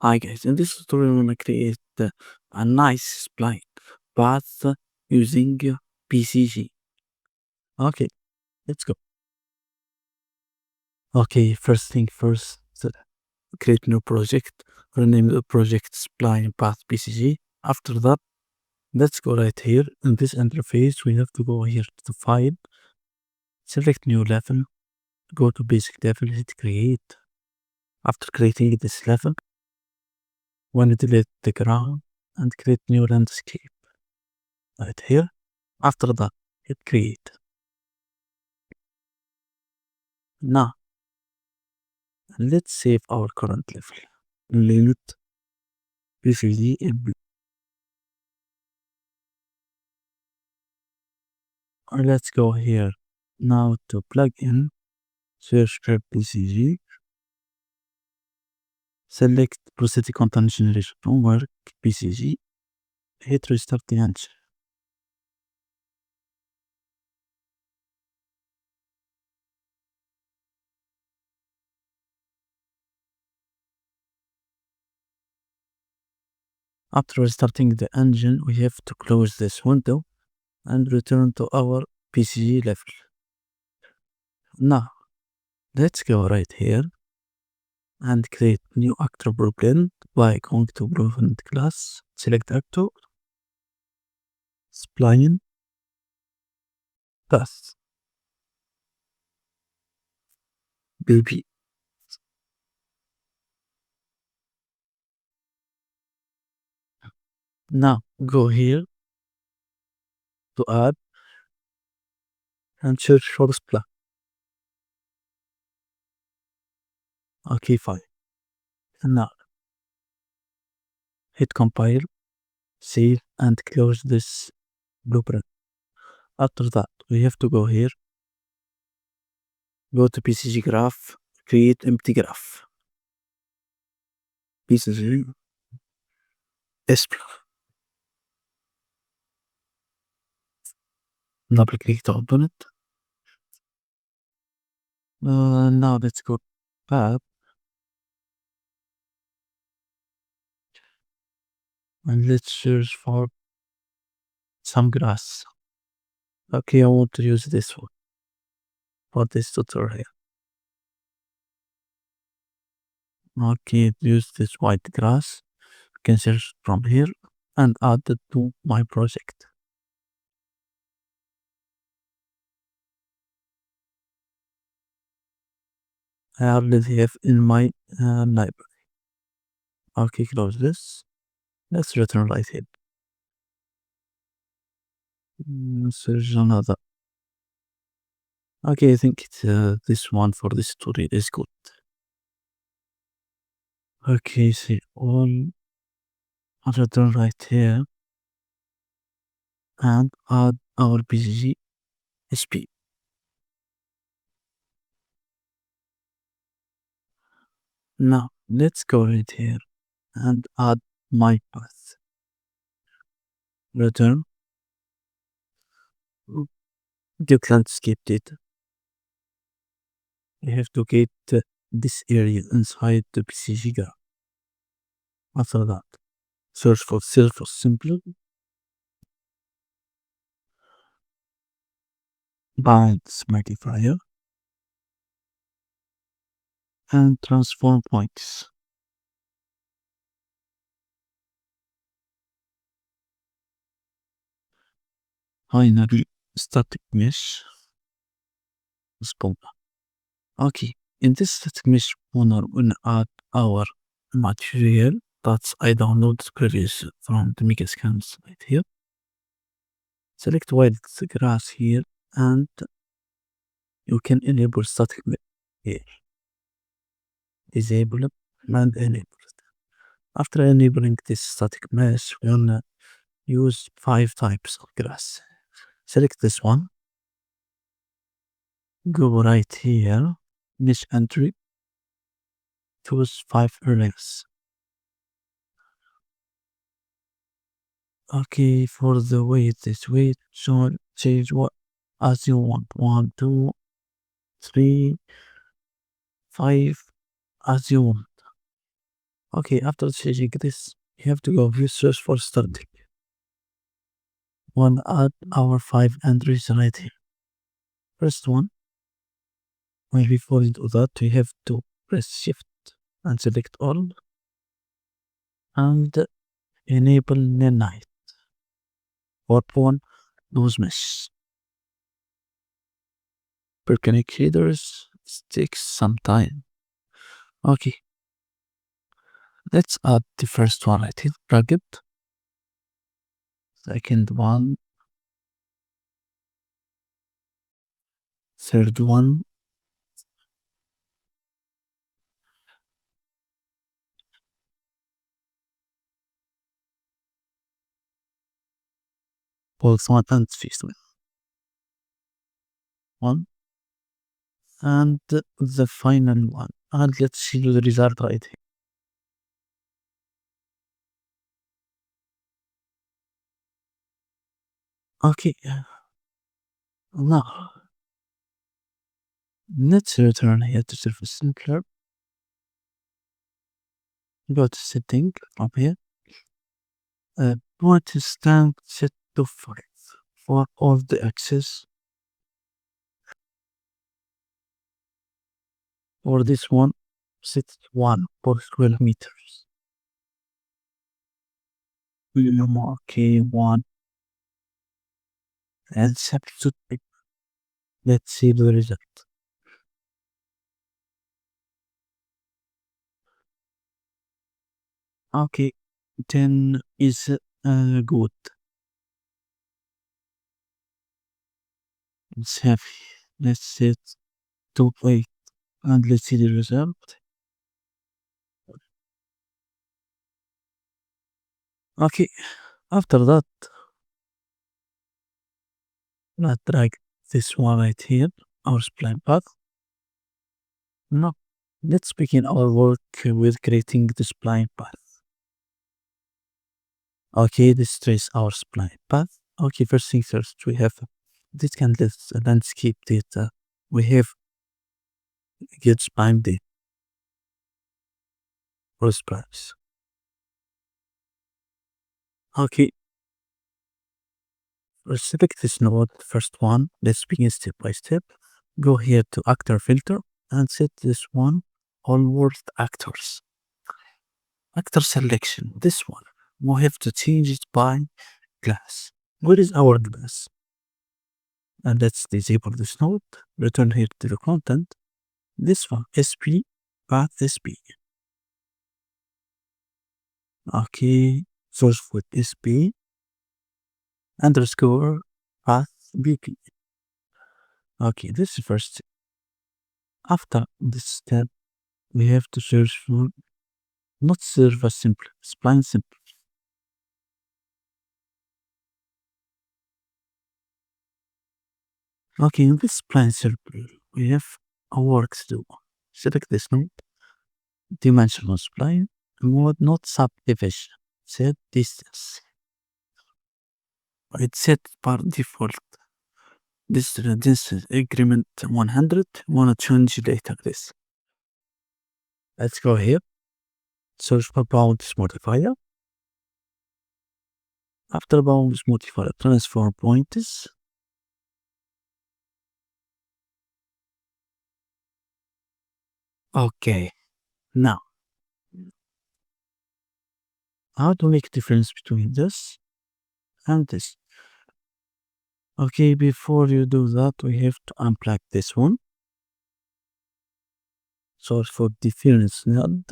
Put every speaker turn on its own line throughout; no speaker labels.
Hi guys, in this tutorial I'm gonna create a nice spline path using PCG. Okay, let's go. Okay, first thing first, create new project. Rename the project Spline Path PCG. After that, let's go right here. In this interface, we have to go here to File, select New Level, go to Basic Level, hit Create. After creating this level, want to delete the ground and create new landscape. Right here. After that, hit Create. Now, let's save our current level. Limit PCG in. Or let's go here now to plug in, search for PCG, select Procedural Content Generation from work, PCG, hit restart the engine. After restarting the engine, we have to close this window and return to our PCG level. Now, let's go right here and create new actor blend by going to Proven class, select actor, Spline Paths, baby. Now, go here to add and search for Spline. Okay, fine. And now, hit compile, save, and close this blueprint. After that, we have to go here, go to PCG graph, create empty graph. PCG Spline. Double click to open it. Now let's go back and let's search for some grass. Okay, I want to use this one for this tutorial. Okay, use this white grass. You can search from here and add it to my project. I already have in my library. Okay, close this. Let's return right here. Search another. Okay, I think this one for this tutorial is good. Okay, see all. I'll return right here and add our PCG SP. Now let's go right here and add my path. Return. Get landscape data. You have to get this area inside the PCG graph. After that, search for surface simple, bind magnifier, and transform points. Finally, static mesh spawn. Okay, in this static mesh spawner, we'll add our material that I downloaded previously from the Megascans right here. Select wild grass here and you can enable static mesh here. Disable it and enable it. After enabling this static mesh, we're gonna use 5 types of grass. Select this one. Go right here, mesh entry, choose 5 areas. Okay, for the weight, this weight, so change what as you want. 1, 2, 3, 5, as you want. Okay, after changing this, you have to go view source for starting. One add our 5 entries right here. First one, well, before you do that, you have to press shift and select all and enable night. Warp one, those mesh. Per connect headers, it takes some time. Okay, let's add the first one right here, drag it. Second one, third one, fourth one, and fifth one, and the final one. And let's see the result right here. Okay, now let's return here to Surface Center. Go to setting up here. Point stamp set to 5 for all the axes. For this one, set 1 per square meters. Okay, 1 and substitute. Let's see the result. Okay, 10 is good. It's heavy. Let's set to 8 and let's see the result. Okay, after that, let's drag this one right here, our spline path. Now, let's begin our work with creating the spline path. Okay, this is our spline path. Okay, first things first, we have this kind of landscape data. We have get spline data for splines. Okay, let's select this node, first one. Let's begin step by step. Go here to actor filter and set this one all world actors. Actor selection, this one. We have to change it by class. Where is our class? And let's disable this node. Return here to the content. This one, SP, path SP. Okay, source with SP underscore path BP. Okay, this is first. After this step, we have to search for not server simple, spline simple. Okay, in this spline simple, we have a work to do. Select this node, dimensional spline, mode not subdivision, set distance. It's set by default. This increment 100. Wanna change later this. Let's go here. Search for bounds modifier. After bounds modifier, transform points. Okay. Now, how to make difference between this and this? Okay, before you do that, we have to unplug this one. Source for difference node.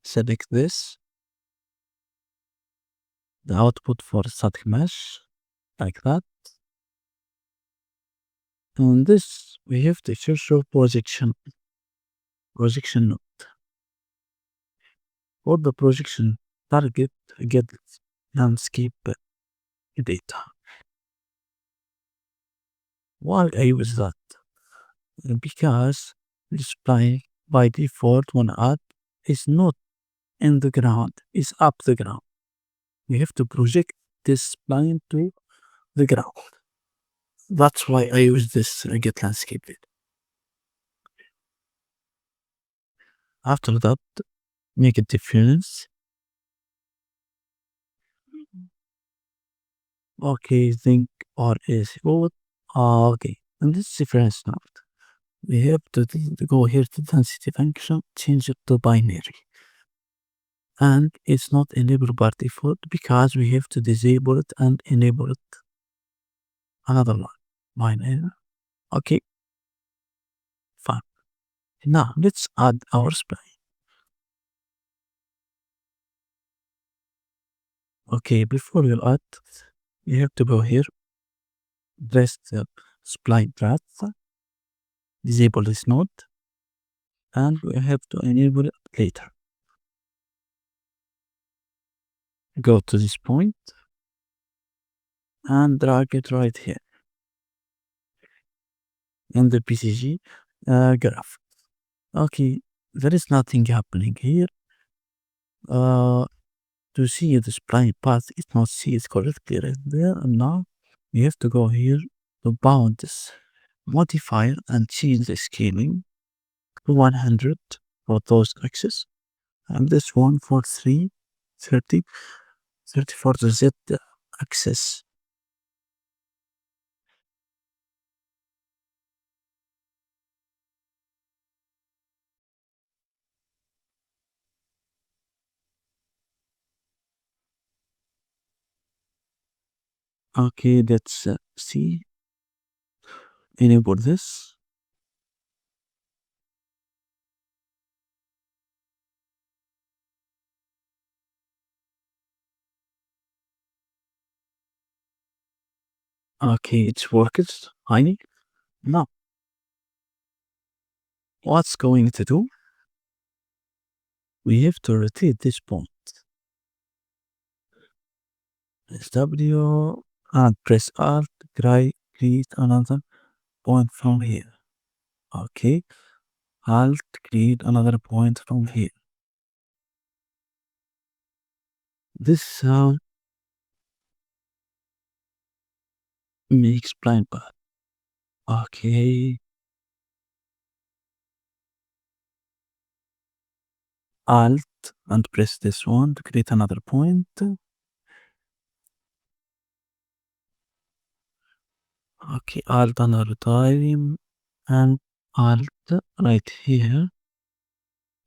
Select this. The output for static mesh, like that. And this, we have to search for projection node. For the projection target, get landscape data. Why I use that? Because the spline by default when add is not in the ground, is up the ground. You have to project this spline to the ground. That's why I use this get landscape data. After that, make a difference. Okay, think R is good. Okay, and this difference now. We have to go here to density function, change it to binary. And it's not enabled by default because we have to disable it and enable it. Another one. Binary. Okay, fine. Now let's add our spline. Okay, before we add, we have to go here, press the spline path, disable this node, and we have to enable it later. Go to this point and drag it right here in the PCG graph. Okay, there is nothing happening here. To see the spline path, it's not see it correctly right there. And now we have to go here to bound this modifier and change the scaling to 100 for those axes, and this one for 30 for the Z axis. Okay, let's see. Enable this. Okay, it's worked. Tiny. Now, what's going to do? We have to rotate this point. Press W and press Alt. Create another point from here. Okay. Alt. Create another point from here. This sound makes spline path. Okay. Alt and press this one to create another point. Okay, Alt another time and Alt right here.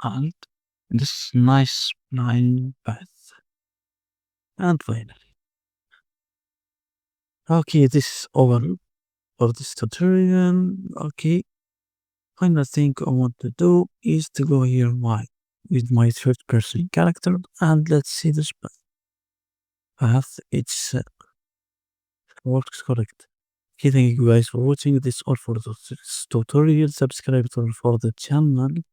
Alt this nice spline path. And finally. Okay, this is over for this tutorial. Okay. Final thing I want to do is to go here with my third person character and let's see this path. It's works correct. Okay, thank you guys for watching. This all for this tutorial. Subscribe for the channel.